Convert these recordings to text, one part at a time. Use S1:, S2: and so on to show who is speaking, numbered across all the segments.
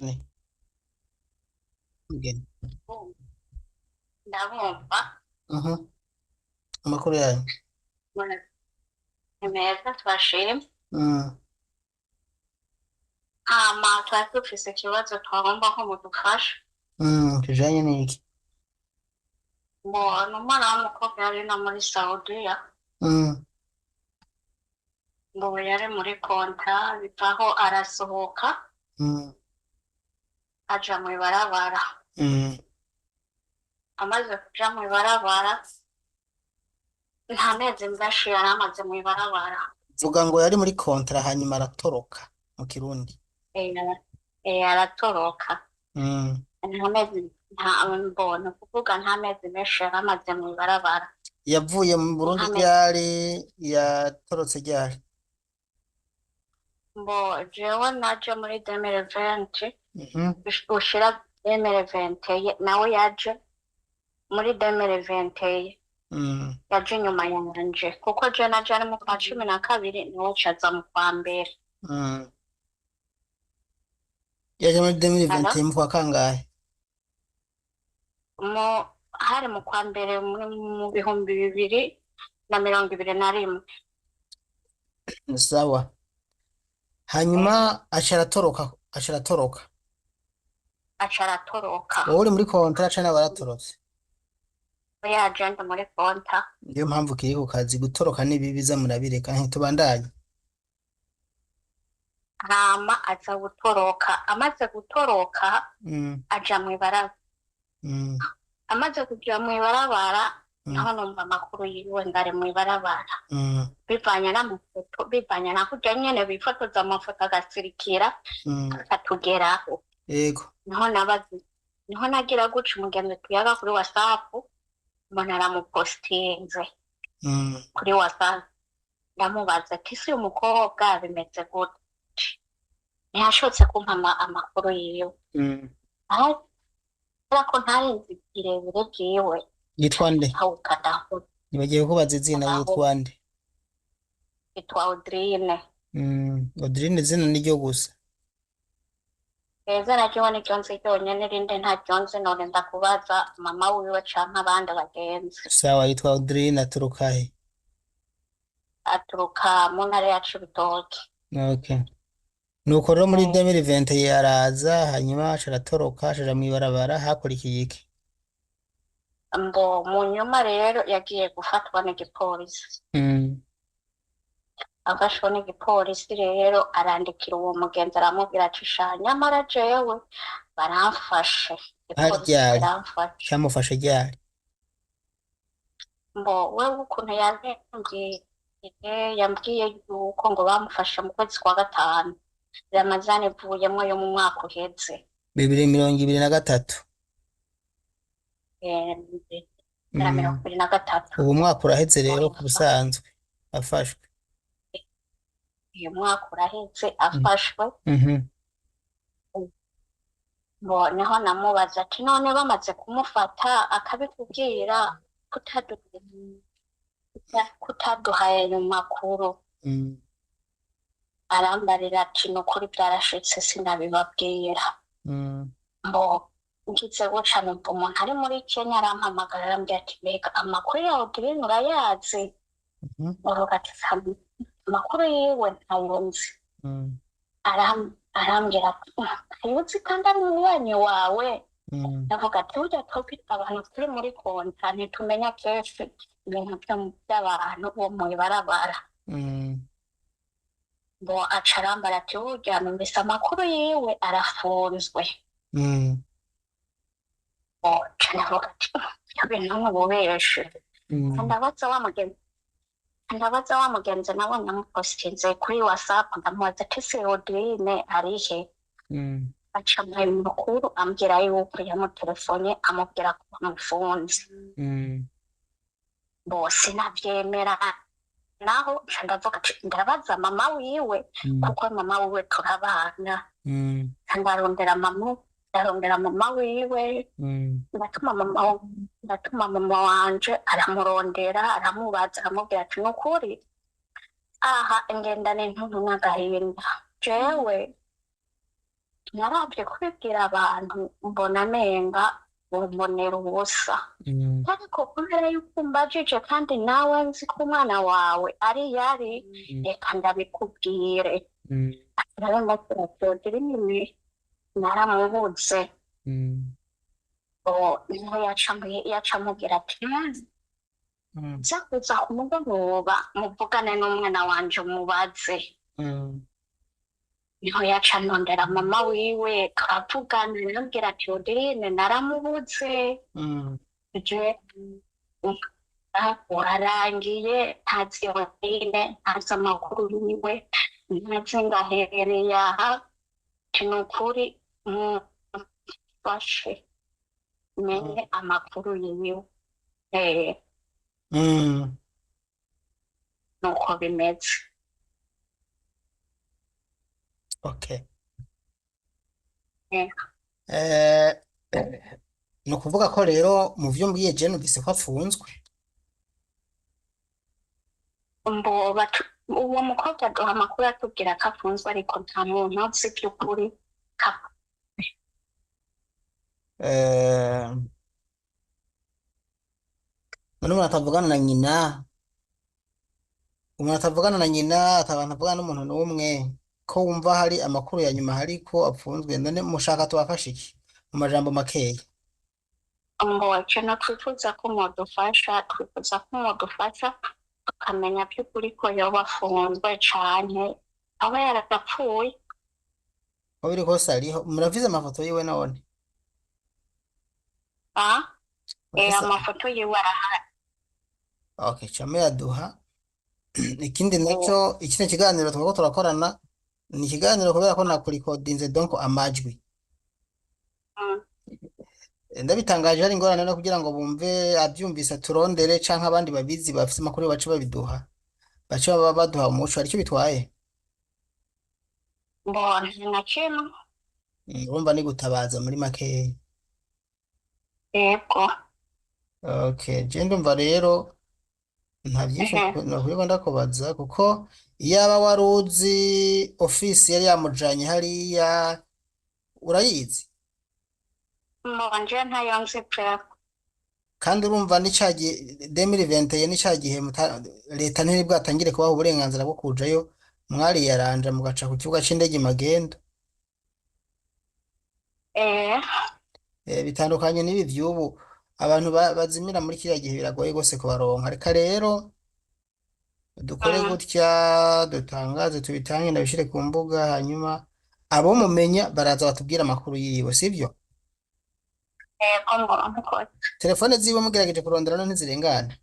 S1: ni mgeni.
S2: ndabumva
S1: Amakuru yanyu.
S2: ni meza twashimye
S1: Mm.
S2: hama twari dufise ikibazo twagomba ko mudufasha
S1: Kijanye n'iki?
S2: mbona umwana w'umukobwa yari no muri Saudia ngo yari muri konta bivaho arasohoka aja mw'ibarabara amaze kuja mw'ibarabara nta mezi menshi yari amaze mw'ibarabara
S1: Vuga ngo yari muri kontra hanyuma aratoroka mu Kirundi.
S2: aratoroka
S1: Mm.
S2: nta mezi mbona kuvuga nta mezi menshi yari amaze mw'ibarabara
S1: Yavuye mu Burundi ryari, yatorotse ryari?
S2: Bo jewe naje muri 2020 ushira 2020 nawe yaje muri 2020 yaje nyuma yanje kuko je naje ari mu kwa 12 niwe caza mu kwa mbere.
S1: Yaje muri 2020 mu kwa kangahe?
S2: Hari mu kwa mbere mu bihumbi 2021.
S1: Sawa. Hanyuma acaratoroka. Wowe uri muri kontra cana baratorotse?
S2: Oya agenda muri konta.
S1: Niyo mpamvu kiri ku kazi gutoroka nibibiza murabireka ntitubandanye.
S2: Hama aza gutoroka amaze gutoroka aja mw'ibarabara. Amaze kuja mw'ibarabara naho numva amakuru yiwe ngari mw'ibarabara. Bivanye n'amafoto bivanye na kuja nyene bifotoza amafoto agasirikira akatugeraho.
S1: Yego.
S2: Niho nagira guca umugenzi tuyaga kuri WhatsApp mbona aramupostinze kuri WhatsApp ndamubaza ati si umukobwa bimeze gute ntiyashotse kumpa amakuru yiwe ariko ntarinzi kirebire bwiwe
S1: yitwa nde?
S2: hawukadaho
S1: Nibagiye kubaza izina yitwa nde?
S2: yitwa Audrine.
S1: Audrine izina niryo gusa?
S2: Eza nakiwa ni kyonse cyonyene rinde nta kyonse none ndakubaza mama wiwe canke abandi bagenzi.
S1: Sawa, yitwa Audrine aturuka he?
S2: Aturuka mu ntara ya Cibitoke.
S1: Okay. Nuko rero muri 2020 yaraza hanyuma acaratoroka aja mw'ibarabara hakurikiye iki?
S2: Mbo mu nyuma rero yagiye gufatwa n'igipolisi. Afashwe n'igipolisi rero arandikira uwo mugenzi aramubwira ati nyamara jewe baramfashe.
S1: Cyamufashe ryari?
S2: Mbo wewe ukuntu yambwiye yuko ngo bamufashe mu kwezi kwa gatanu Ramazani ivuyemo yo mu mwaka uheze
S1: 2023.
S2: 2023.
S1: Ubu mwaka uraheze rero ku busanzwe afashwe.
S2: Uyu mwaka uraheze afashwe. Noneho namubaza ati none bamaze kumufata akabikubwira kutaduhaye ayo makuru. Arambarira ati nukuri byarashitse sinabibabwira. Ngize guca numva umuntu ari muri Kenya arampamagara arambwira ati mbega amakuru ya Audrine urayazi? Uvuga ati amakuru yiwe ntayonzi. Arambwira ati ayuzi kandi ari umubanyi wawe. Ndavuga ati ujya twita abantu turi muri konta ntitumenya kenshi ibintu by'abantu bo mw'ibarabara. Bo acarambara ati burya numvise amakuru yiwe arafunzwe. Ndavuga ati ibintu nk'ububeshe. Ndabaza wa mugenzi nabonye amupostinze kuri WhatsApp ndamubaza ati se Audrine arihe? Acamuye makuru ambwira yuko yamutelefone amubwira ko bamufunze. Bose navyemera naho ndavuga ati ndabaza mama wiwe kuko mama wiwe turabana. Ndarondera mama wiwe ndatuma mama wanje aramurondera aramubaza aramubwira ati nukuri aha ngendane ntuntu n'agahinda jewe narabye kubibwira abantu mbona amenga bombonera ubusa ariko kubera yuko umbajije kandi nawe nzi ko umwana wawe ari yari reka ndabikubwire ararenda turatodera imwe naramubuze niho yacamubwira ati nza kuza ku mugoroba muvugane n'umwana wanje umubaze niho yaca nondera mama wiwe turavugana nambwira ati Odirine naramubuze je wararangiye ntazi Odirine ntazi amakuru yiwe ntazi ngaherereye aha tinukuri mufashe menye amakuru yiwe nuko bimeze.
S1: Okay.
S2: Yeah.
S1: Ni ukuvuga ko rero mu byo mbwiye je numvise ko afunzwe.
S2: Uwo mukobwa aduha amakuru atubwira ko afunzwe ariko nta muntu uzi by'ukuri
S1: umuntu atavugana na nyina atabantu avugana n'umuntu n'umwe ko wumva hari amakuru ya nyuma hari ko apfunzwe none mushaka tubafasha iki mu majambo makeya
S2: ikintu twifuza ko mwodufasha tukamenya by'ukuri ko yoba afunzwe cane aba yaragapfuye
S1: aho biri kose ariho muravize amafoto yiwe none
S2: amafoto yiwe arahari.
S1: Okay, chame yaduha ikindi nacyo ikindi kiganiro twako turakorana ni ikiganiro kubera ko nakurikodinze donc amajwi ndabitangaje hari ingorane no kugira ngo bumve abyumvise turondere canke abandi babizi bafite amakuru bace babiduha bace baba baduha umuco aricyo bitwaye
S2: mbona na kimwe
S1: urumva ni gutabaza muri make
S2: yego.
S1: Okay, je ndumva rero nta byinshi nakwiye ndakubaza kuko iyaba waruzi ofisi yari yamujanye hariya urayizi
S2: mbonje ntayonze pe
S1: kandi urumva n'icyagiye 2020 n'icyagihe leta ntiri bwatangire kubaha uburenganzira bwo kujayo mwari yaranja mugaca ku kibuga c'indege Magendo bitandukanye n'ibi vy'ubu abantu bazimira muri kiriya gihe biragoye gose kubaronka reka rero dukore gutya dutangaze tubitange ndabishire ku mbuga hanyuma abo mumenya baraza batubwira amakuru yiwe sivyo telefone ziwe mugerageje kurondera no ntizirengana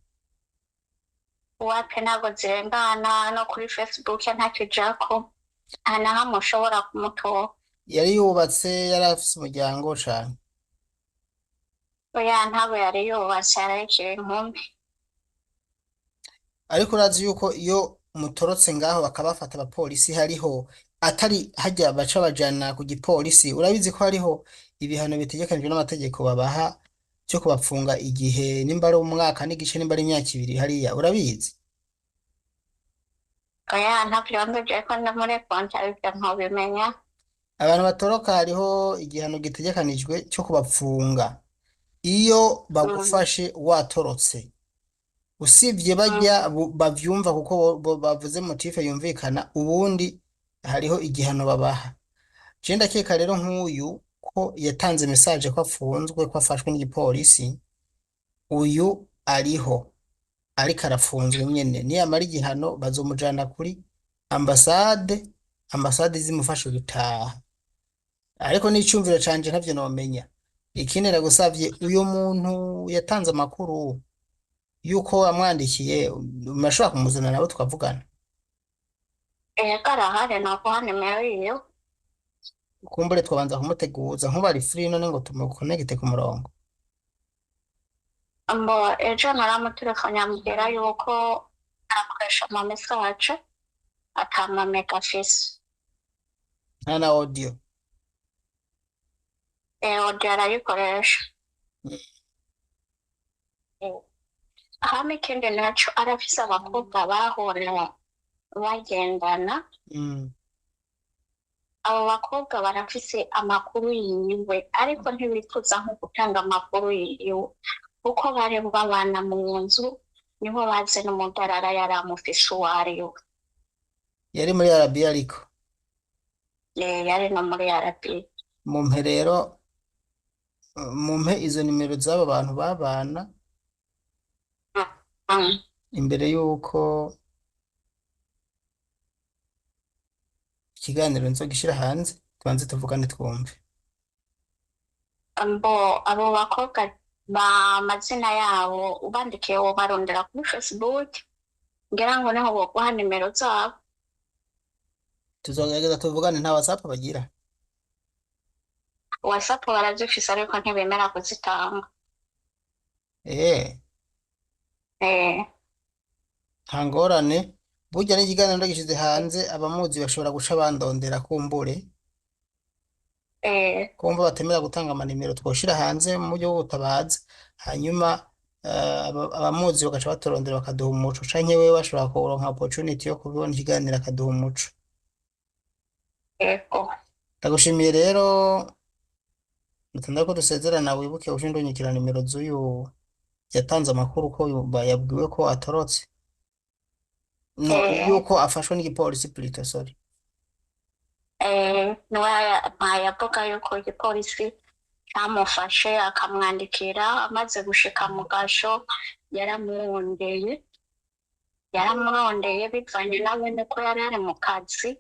S2: wapi ntabwo zirengana no kuri Facebook ntakijako nta na hamwe ushobora kumutora
S1: yari yubatse yari afise umuryango cane
S2: oya ntabwo yari yubatse yarekeye inkumi
S1: ariko urazi yuko iyo mutorotse ngaho bakabafata abapolisi hariho atari hajya baca bajana ku gipolisi urabizi ko hariho ibihano bitegekanijwe n'amategeko babaha cyo kubapfunga igihe nimba ari umwaka n'igice nimba ari imyaka 2 hariya urabizi
S2: oya ntabyo nzi ko muri konti aribyo nkobimenya
S1: abantu batoroka hariho igihano gitegekanijwe cyo kubapfunga iyo bagufashe watorotse usibye bajya bavyumva kuko bavuze motife yumvikana ubundi hariho igihano babaha je ndakeka rero nk'uyu ko yatanze message ko afunzwe ko afashwe n'igipolisi uyu ariho ariko arafunzwe nyene ni amara igihano bazomujana kuri ambasade zimufashe gutaha ariko n'icumviro canje ntavyo nomenya ikindi nagusavye uyu muntu yatanze amakuru yuko amwandikiye mashobora kumuzana nabo tukavugana
S2: karahari nakuha nimero yiyo
S1: kumbure twabanza kumuteguza nk'ubari free none ngo tumuconnecte ku murongo
S2: ejo naramutelefone ambwira yuko akoresha ama message atamameka afise
S1: nta na audio
S2: audio arayikoresha hama ikindi naco arafise abakobwa bahora bagendana abo bakobwa barafise amakuru yiwe ariko ntibifuza nko gutanga amakuru yiwe kuko bari babana mu nzu niho bazi n'umudarara yari amufise uwo ari we.
S1: yari muri arabiya ariko
S2: Yari no muri arabiya.
S1: mumpe rero mumpe izo nimero z'abo bantu babana imbere y'uko ikiganiro nzogishyira hanze tubanze tuvugane twumve.
S2: Abo bakobwa amazina yabo ubandikiye wo barondera kuri Facebook ngira ngo niho boguha nimero zabo.
S1: Tuzogerageza tuvugane, nta WhatsApp bagira?
S2: WhatsApp barazifise ariko ntibemera kuzitanga.
S1: Nta ngorane, burya n'ikiganiro ndagishize hanze abamuzi bashobora guca bandondera kumbure kumva batemera gutanga amanimero twoshira hanze mu buryo bw'ubutabazi, hanyuma abamuzi bagaca baturondera bakaduha umuco, canke wewe bashobora kuronka opportunity yo kubibona ikiganiro akaduha umuco. Ndagushimiye rero, natanda ko dusezerana, wibuke uje ndonyekera nimero z'uyu yatanze amakuru ko yabwiwe ko atorotse, no yuko afashwe n'igipolisi plutôt, sorry.
S2: Yavuga yuko igipolisi camufashe akamwandikira amaze gushika mu gasho, yaramurondeye bivanye nawe nuko yari ari mu kazi,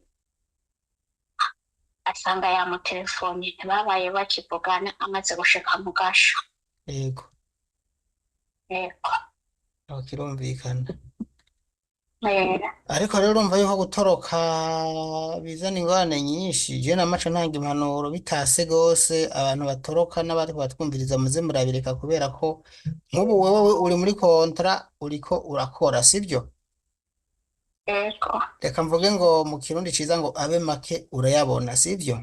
S2: asanga yamutelefone ntibabaye bakivugana amaze gushika mu gasho.
S1: Yego aho kirumvikana. Ariko rero urumva yuko gutoroka bizana ingorane nyinshi. Je namaca ntanga impanuro bitase gose abantu batoroka n'abari batwumviriza muze murabireka, kubera ko nk'ubu wewe uri muri kontra uriko urakora, sibyo? Reka mvuge ngo mu kirundi ciza ngo abe make urayabona, sivyo?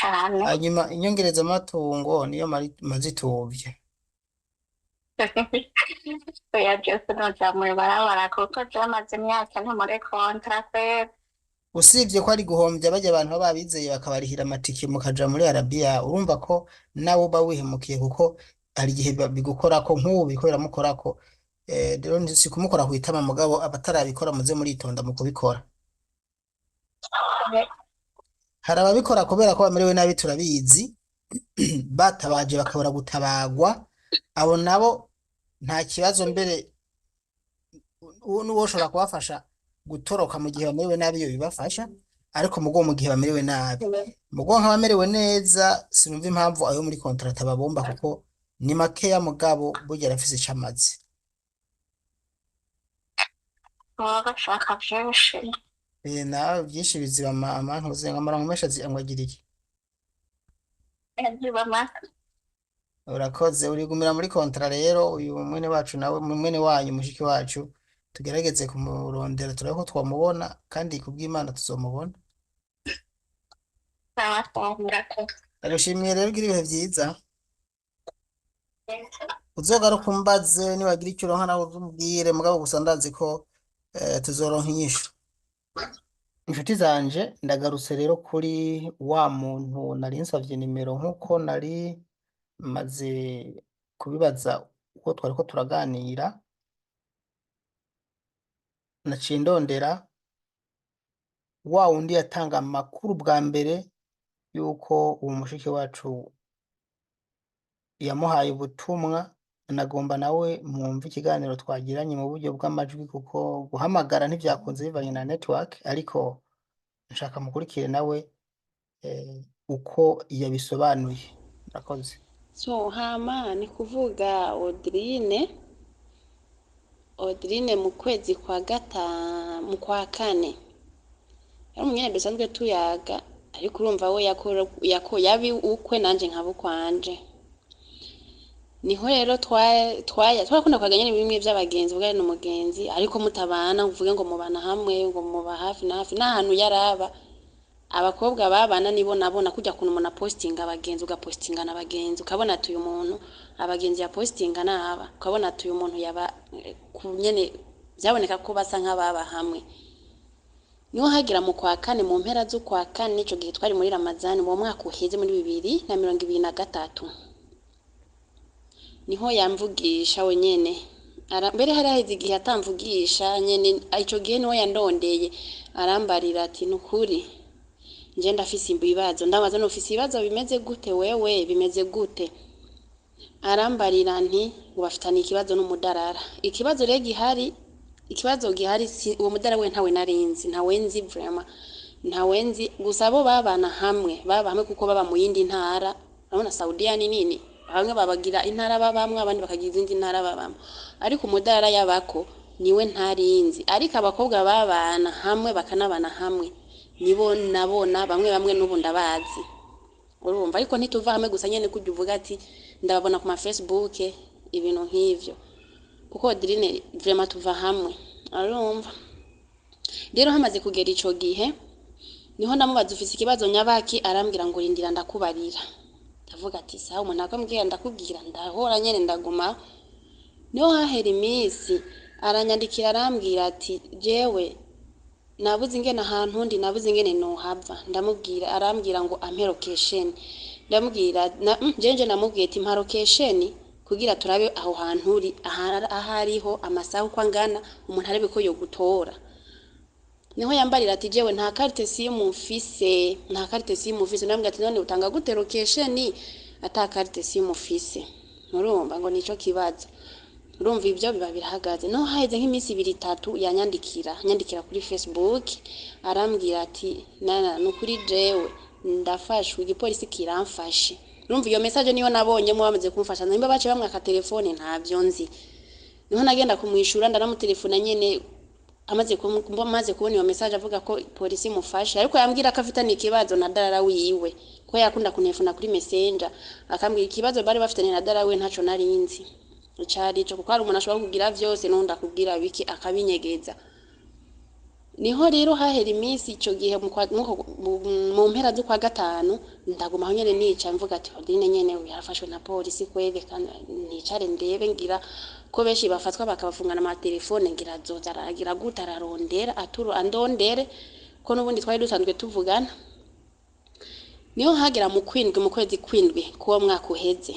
S2: Cane.
S1: Hanyuma inyongereza amatungo niyo mazituvye.
S2: Oya byose nojamwe barabara kuko byamaze imyaka nti muri kontra kwera.
S1: Usibye ko ari guhombya bajya abantu baba bizeye bakabarihira amatike mukaja muri Arabia, urumva ko nawe uba wihemukiye kuko hari igihe bigukora ko nk'ubu bikorera mukora ko rero si kumukora kwitama mugabo abatarabikora muze muritonda mu kubikora. Hari ababikora kubera ko bamerewe nabi turabizi, batabaje bakabura gutabagwa, abo nabo nta kibazo, mbere n'uwoshobora kubafasha gutoroka mu gihe bamerewe nabi iyo bibafasha, ariko mu gihe bamerewe nabi. Nk'abamerewe neza sinumva impamvu ayo muri kontrata babomba kuko ni makeya mugabo burya arafise ico amaze.
S2: Bashaka vyinshi.
S1: Nawe byinshi biziba amantuze nk'amarango menshi angwagira iki? Urakoze, urigumira muri kontra rero. Uyu mwene wacu nawe mwene wanyu mushiki wacu tugerageze kumurondera turako twamubona, kandi kubw'Imana tuzomubona. Arashimiye rero, gira ibihe vyiza. Uzogaruka umbaze niwagira icyo uronka nawe uzumubwire, mugabo gusa ndazi ko tuzoronka inyishu. Inshuti zanje, ndagarutse rero kuri wa muntu nari nsavye nimero nk'uko nari maze kubibaza uko twariko turaganira. Naciye ndondera wa wundi yatanga amakuru bwa mbere yuko uwo mushiki wacu yamuhaye ubutumwa. Nagomba nawe mwumva ikiganiro twagiranye mu buryo bw'amajwi kuko guhamagara ntivyakunze bivanye na network, ariko nshaka mukurikire nawe uko yabisobanuye. Murakoze.
S3: So hama ni kuvuga Audrine mu kwezi mu kwa kane yari umunyene dusanzwe tuyaga, ariko urumva we yabi ukwe nanje nkaba ukwanje. Niho rero twakunda kwaganya n'ibimwe by'abagenzi, bwa n'umugenzi ariko mutabana uvuge ngo mubana hamwe ngo muba hafi na hafi n'ahantu yaraba. Abakobwa babana nibo nabona kujya kuntu umuntu postinga abagenzi, ugapostinga n'abagenzi ukabona ati uyu muntu abagenzi ya postinga naba, ukabona ati uyu muntu yaba kunyene byaboneka ko basa nk'ababa hamwe. niho hagira mu kwa kane mu mpera z'ukwa kane ico gihe twari muri Ramazani mu mwaka uheze muri 2023 niho yamvugisha wenyene mbere hari haheze igihe atamvugisha nyene ico gihe niho yandondeye arambarira ati nukuri nje ndafise ibibazo ndabaza nufise ibibazo bimeze gute wewe bimeze gute arambarira nti ubafitani ikibazo n'umudarara ikibazo rero gihari si uwo mudara we ntawe narinzi ntawenzi vraiment ntawenzi gusa bo baba hamwe kuko baba mu yindi ntara urabona Saudia ni nini bamwe babagira intara babamwe abandi bakagira izindi ntara babamwe ariko umudara yabako niwe ntarinzi ariko abakobwa babana hamwe bakanabana hamwe nibo nabona bamwe n'ubu ndabazi urumva ariko ntituva hamwe gusa nyene kujya uvuga ati ndababona ku ma Facebook ibintu nk'ivyo kuko Adeline vraiment tuva hamwe arumva rero hamaze kugera ico gihe niho namubaza ufise ikibazo nyabaki arambwira ngo rindira ndakubarira ndavuga ati sawa umuntu akambwira ndakubwira ndahora nyene ndaguma niho hahera iminsi aranyandikira arambwira ati jewe nabuze ingene ahantu ndi nabuze ingene nohava ndamubwira arambwira ngo ampe location ndamubwira njenje namubwiye ati mpa location kugira turabe aho hantu uri ahariho amasaha uko angana umuntu arebe ko yo gutora niho yambarira ati jewe nta carte simu mufise ndamubwira ati none utanga gute location ata carte simu mufise urumva ngo nico kibazo urumva ibyo biba birahagaze no haheze nk'iminsi 2-3 yanyandikira kuri Facebook arambwira ati nana nukuri jewe ndafashwe igipolisi kiramfashe urumva iyo message niyo nabonye mu bamaze kumfasha nimba bace bamwe aka telefone ntavyo nzi niho nagenda kumwishura ndanamutelefona nyene amaze kubona iyo message avuga ko polisi mufashe ariko yambwira ko afitanye ikibazo na darara wiwe ko yakunda kunefuna kuri messenger akambwira ikibazo bari bafitanye na darara we ntaco narinzi icari cyo kuko ari umuntu ashobora kugira vyose nunda kubwira biki akabinyegeza niho rero hahera iminsi ico gihe mu mpera zo kwa gatanu ndaguma nyene nica mvuga ati Adeline nyene yarafashwe na polisi kwege kandi nicare ndebe ngira ko beshi bafatwa bakabafungana ama telefone ngira zoza aragira gutararondera andondere ko nubundi twari dusanzwe tuvugana niho hagera mu kwezi kwindwi kuwo mwaka uheze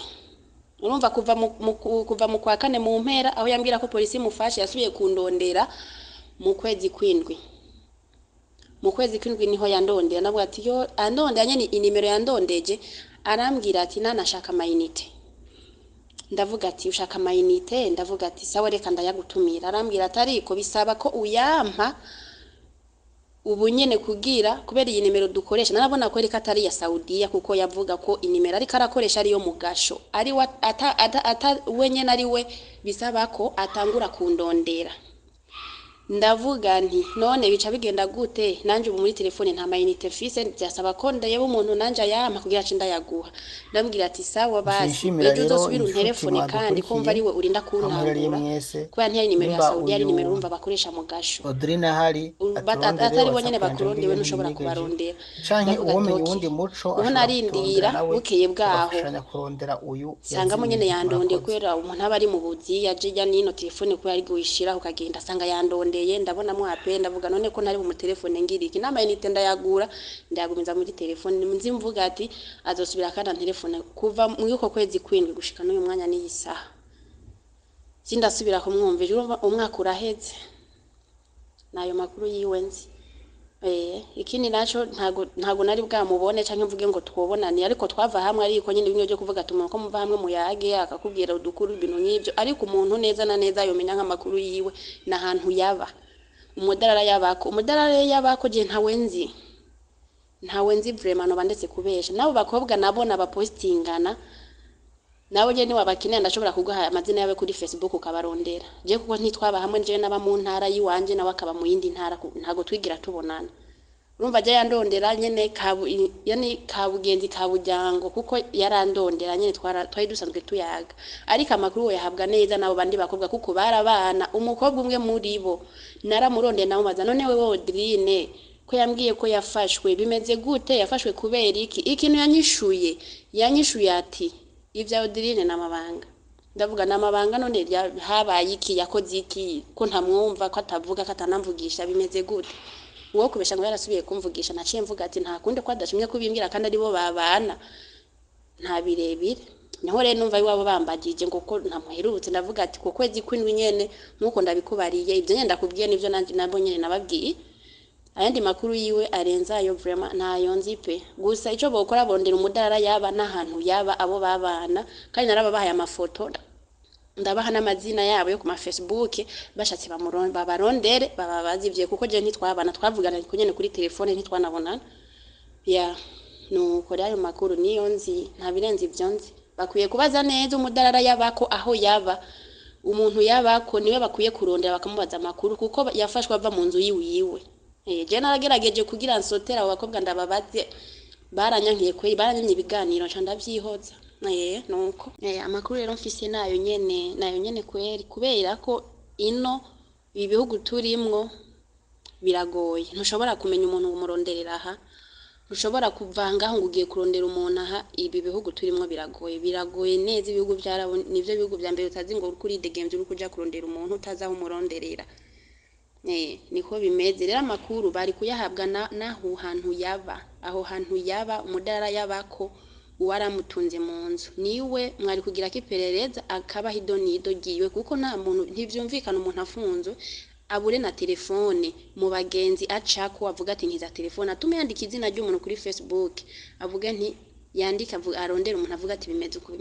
S3: urumva kuva mu kwa kane mu mpera aho yambwira ko polisi mufashe yasubiye kundondera mu kwezi kwindwi niho yandondera nabwo ati yo andondera nyene inimero yandondeje arambwira ati nanashaka amayinite ndavuga ati ushaka amayinite ndavuga ati sawa reka ndayagutumira arambwira ati ariko bisaba ko uyampa ubu nyene kugira kubera iyi nimero dukoresha narabona ko reka atari ya Saudia kuko yavuga ko inimero ariko arakoresha ari yo mugasho ari wenyene ari we bisaba ko atangura kundondera ndavuga nti none bica bigenda gute nanje ubu muri telefone nta mayinite fise byasaba ko ndayeba umuntu nanje yampa kugira cinda yaguha ndambwira ati sawa basi ejo uzosubira telefone kandi kumva ari we urinda kuntangura kuba ntiyari nimero ya Saudia ari nimero urumva bakoresha mu gasho
S1: Adeline hari
S3: atari bonyene bakurondewe nushobora kubarondera
S1: canke uwomenye uwundi muco
S3: narindira bukeye bwaho
S1: kurondera uyu
S3: sanga nyene yandondeye kubera umuntu aba ari mu buzi yaje nino telefone ko yari gushira ukagenda sanga yandondeye ndabona mu ape ndavuga none ko ntari mu telefone ngiriki n'amayinite ndayagura ndayagumiza muri telefone nzi mvuga ati azosubira kandi telefone kuva mu yuko kwezi kwindwi gushika n'uyu mwanya n'isaha sindasubira kumwumvira umwaka uraheze nayo makuru yiwenzi ikindi naco ntago nari bwamubone canke mvuge ngo twobonani ariko twava hamwe ariko nyine bimwe byo kuvuga tumuntu ko muva hamwe muyage akakubwira udukuru ibintu nk'ivyo ariko umuntu neza na neza yomenya nk'amakuru yiwe nahantu yaba umudarara yabako je ntawenzi vraiment no bandetse kubesha nabo bakobwa nabona bapostingana nawe je niwe abakinenda ndashobora kuguha amazina yawe kuri Facebook ukabarondera je kuko ntitwaba hamwe je naba mu ntara yiwanje nawe akaba mu yindi ntara ntago twigira tubonana urumva je yandondera nyene kabugenzi kabujyango kuko yarandondera nyene twari dusanzwe tuyaga ariko amakuru we yahabwa neza nabo bandi bakobwa kuko barabana umukobwa umwe muri bo naramuronde nawe maza none wewe Adeline ko yambwiye ko yafashwe bimeze gute yafashwe kubera iki ikintu yanyishuye ati ivya Adeline namabanga ndavuga namabanga none habaye iki yakoze iki ko ntamwumva ko atavuga ko atanamvugisha bimeze gute uwo kubesha ngo yarasubiye kumvugisha naciye mvuga ati nta kundi ko adashimye kubimbwira kandi aribo babana nta birebire niho rero numva iwabo bambagije ngo ko ntamuherutse ndavuga ati ku kwezi kw'indwi nyene nkuko ndabikubariye ibyo nyene ndakubwiye nivyo nabo nyene nababwiye ayandi makuru yiwe arenzayo vraiment ntayo nzi pe gusa ico bokora bondera umudara yaba n'ahantu yaba abo babana kandi narababahaye amafoto ndabaha n'amazina yabo yo ku ma Facebook bashatse babarondere babazivye kuko je ntitwabana twavugana nyene kuri telefone ntitwanabonana ya nuko rero ayo makuru niyo nzi nta birenze ivyo nzi bakwiye kubaza neza umudarara yabako aho yaba umuntu yabako niwe bakwiye kurondera bakamubaza amakuru kuko yafashwe ava mu nzu yiwe je naragerageje kugira nsotera abo bakobwa ndababaze baranyankiye kwe baranyimye ibiganiro nca ndavyihoza nuko amakuru rero mfise nayo nyene kweri kubera ko ino ibihugu turimwo biragoye ntushobora kumenya umuntu umuronderera aha ntushobora kuvangaho ngo ugiye kurondera umuntu aha ibi bihugu turimwo biragoye neza ibihugu byarabo nivyo bihugu bya mbere utazi ngo uri degemvye uri kuja kurondera umuntu utazaho umuronderera niko bimeze rero amakuru bari kuyahabwa naho hantu yaba aho hantu yaba umudara yabako uwaramutunze mu nzu niwe mwari kugira kiperereza akaba hidonido giwe kuko nta muntu ntivyumvikana umuntu afunzwe abure na telefone mu bagenzi acako avuga ati nkiza telefone atume yandika izina ry'umuntu kuri Facebook avuga nti yandika arondera umuntu avuga ati bimeze uko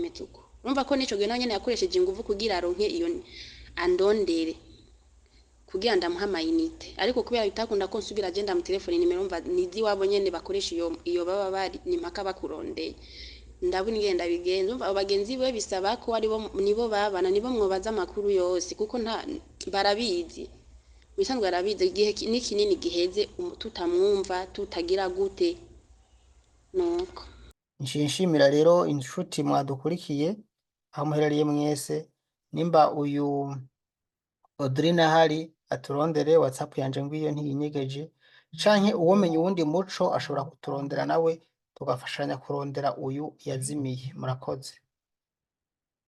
S3: urumva ko nico gihe nanyene yakoresheje ingufu kugira aronke iyo andondere kugira ndamuha amayinite ariko kubera bitakunda ko nsubira agenda mu telefone nimero mva nizi wabo nyene bakoresha iyo baba bari nimpaka bakurondeye ndabona ingenda bigenza umva abagenzi be bisaba ko nibo babana nibo mwobaza amakuru yose kuko nta barabizi bisanzwe arabizi igihe ni kinini giheze tutamwumva tutagira gute nuko
S1: nshimira rero inshuti mwadukurikiye aho muherereye mwese nimba uyu Audrina hari aturondere WhatsApp yanje ngwiyo ntiyinyegeje canke uwomenye uwundi muco ashobora kuturondera nawe tugafashanya kurondera uyu yazimiye murakoze